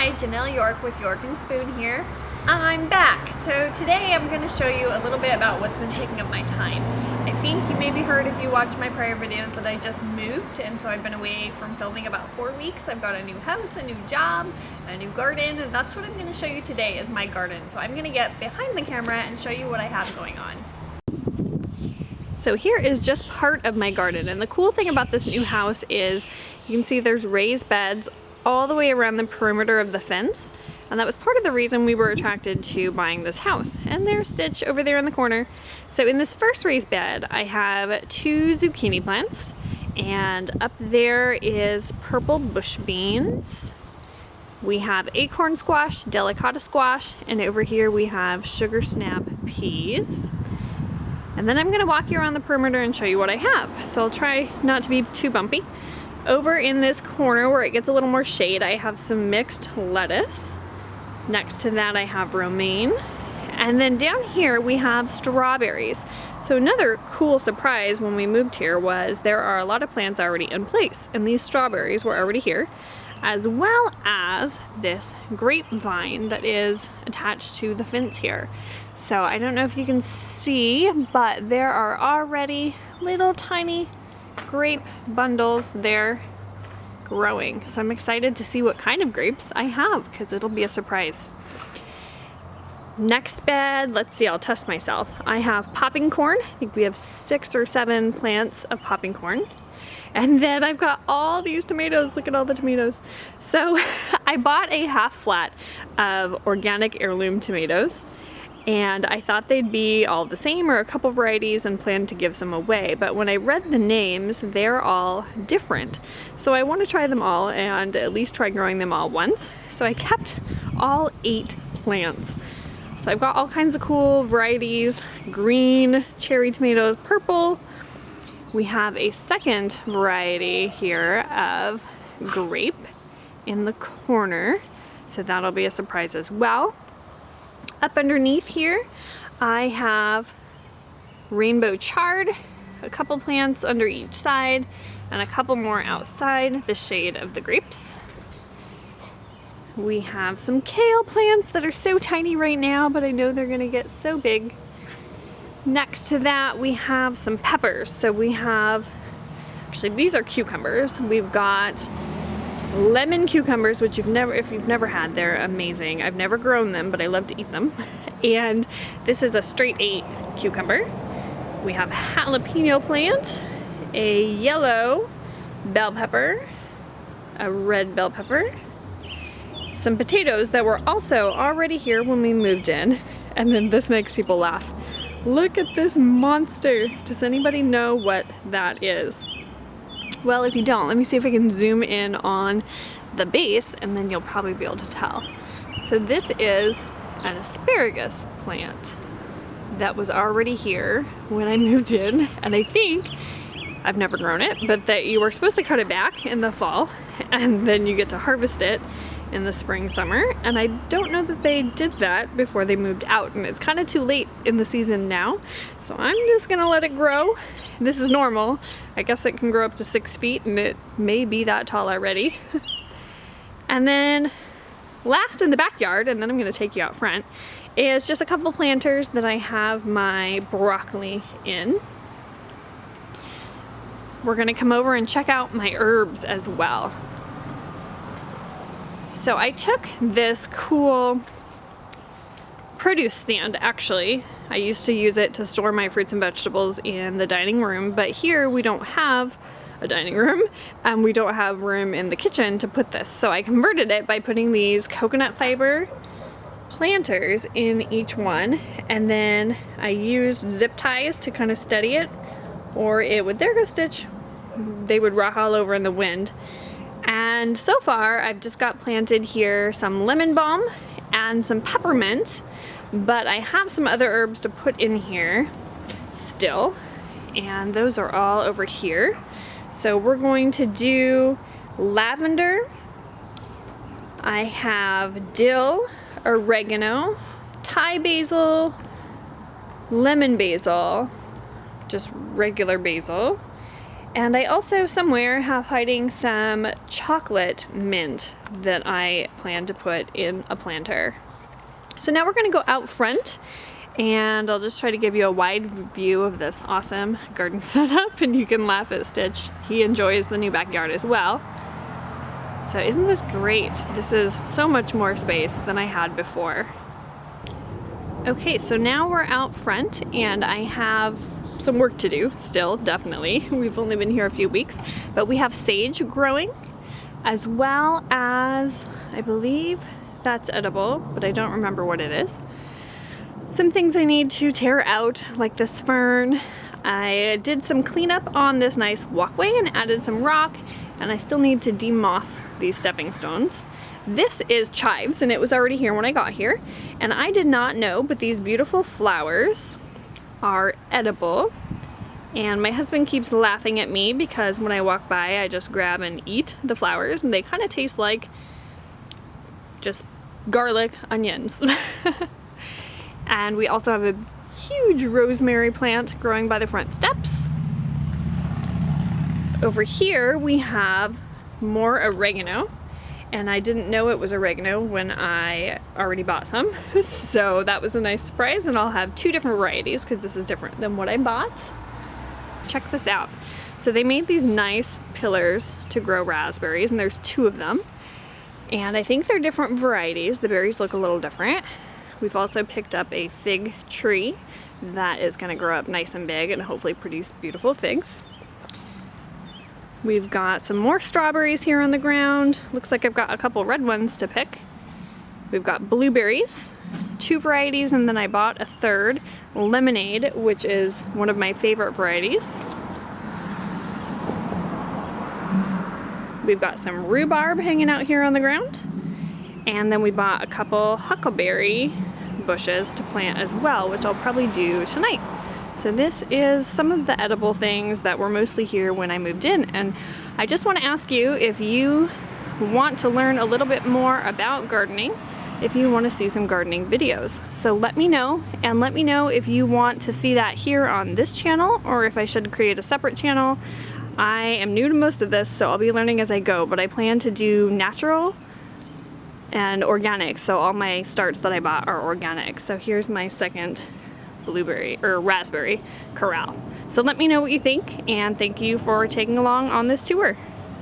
Hi, Jenelle York with York and Spoon here. I'm back. So today I'm going to show you a little bit about what's been taking up my time. I think you maybe heard if you watched my prior videos that I just moved, and so I've been away from filming about 4 weeks. I've got a new house, a new job, a new garden, and that's what I'm going to show you today is my garden. So I'm going to get behind the camera and show you what I have going on. So here is just part of my garden, and the cool thing about this new house is you can see there's raised beds all the way around the perimeter of the fence, and that was part of the reason we were attracted to buying this house. And there's Stitch over there in the corner. So in this first raised bed I have 2 zucchini plants, and up there is purple bush beans. We have acorn squash, delicata squash, and over here we have sugar snap peas. And then I'm going to walk you around the perimeter and show you what I have. So I'll try not to be too bumpy. Over in this corner where it gets a little more shade, I have some mixed lettuce. Next to that I have romaine. And then down here we have strawberries. So another cool surprise when we moved here was there are a lot of plants already in place, and these strawberries were already here, as well as this grapevine that is attached to the fence here. So I don't know if you can see, but there are already little tiny grape bundles there growing. So I'm excited to see what kind of grapes I have, because it'll be a surprise. Next bed, let's see, I'll test myself. I have popping corn. I think we have 6 or 7 plants of popping corn. And then I've got all these tomatoes. Look at all the tomatoes. So I bought a half flat of organic heirloom tomatoes, and I thought they'd be all the same or a couple varieties and planned to give some away. But when I read the names, they're all different. So I want to try them all and at least try growing them all once. So I kept all 8 plants. So I've got all kinds of cool varieties: green, cherry tomatoes, purple. We have a second variety here of grape in the corner, so that'll be a surprise as well. Up underneath here I have rainbow chard, a couple plants under each side, and a couple more outside the shade of the grapes. We have some kale plants that are so tiny right now, but I know they're gonna get so big. Next to that we have some peppers. So we have, actually these are cucumbers. We've got lemon cucumbers, which if you've never had, they're amazing. I've never grown them, but I love to eat them. And this is a straight 8 cucumber. We have jalapeno plant, a yellow bell pepper, a red bell pepper, some potatoes that were also already here when we moved in. And then this makes people laugh. Look at this monster. Does anybody know what that is? Well, if you don't, let me see if I can zoom in on the base, and then you'll probably be able to tell. So this is an asparagus plant that was already here when I moved in, and I think, I've never grown it, but that you were supposed to cut it back in the fall, and then you get to harvest it in the spring, summer, and I don't know that they did that before they moved out, and it's kind of too late in the season now, so I'm just gonna let it grow. This is normal. I guess it can grow up to 6 feet, and it may be that tall already. And then last in the backyard, and then I'm gonna take you out front, is just a couple planters that I have my broccoli in. We're gonna come over and check out my herbs as well. So I took this cool produce stand, actually. I used to use it to store my fruits and vegetables in the dining room, but here we don't have a dining room, and we don't have room in the kitchen to put this. So I converted it by putting these coconut fiber planters in each one, and then I used zip ties to kind of steady it, or it would, there goes Stitch, they would rock all over in the wind. And so far I've just got planted here some lemon balm and some peppermint, but I have some other herbs to put in here still, and those are all over here. So we're going to do lavender. I have dill, oregano, Thai basil, lemon basil, just regular basil, And I also somewhere have hiding some chocolate mint that I plan to put in a planter. So now we're gonna go out front, and I'll just try to give you a wide view of this awesome garden setup, and you can laugh at Stitch. He enjoys the new backyard as well. So isn't this great? This is so much more space than I had before. Okay, so now we're out front, and I have some work to do still, definitely. We've only been here a few weeks, but we have sage growing, as well as, I believe that's edible, but I don't remember what it is. Some things I need to tear out, like this fern. I did some cleanup on this nice walkway and added some rock, and I still need to demoss these stepping stones. This is chives, and it was already here when I got here, and I did not know, but these beautiful flowers are edible, and my husband keeps laughing at me because when I walk by I just grab and eat the flowers, and they kind of taste like just garlic onions. And we also have a huge rosemary plant growing by the front steps. Over here we have more oregano, and I didn't know it was oregano when I already bought some. So that was a nice surprise, and I'll have 2 different varieties because this is different than what I bought. Check this out. So they made these nice pillars to grow raspberries, and there's 2 of them. And I think they're different varieties. The berries look a little different. We've also picked up a fig tree that is gonna grow up nice and big and hopefully produce beautiful figs. We've got some more strawberries here on the ground. Looks like I've got a couple red ones to pick. We've got blueberries, 2 varieties, and then I bought a 3rd, lemonade, which is one of my favorite varieties. We've got some rhubarb hanging out here on the ground. And then we bought a couple huckleberry bushes to plant as well, which I'll probably do tonight. So this is some of the edible things that were mostly here when I moved in, and I just want to ask you if you want to learn a little bit more about gardening, if you want to see some gardening videos. So let me know, and let me know if you want to see that here on this channel or if I should create a separate channel. I am new to most of this, so I'll be learning as I go, but I plan to do natural and organic, so all my starts that I bought are organic. So here's my second blueberry or raspberry corral. So let me know what you think, and thank you for taking along on this tour.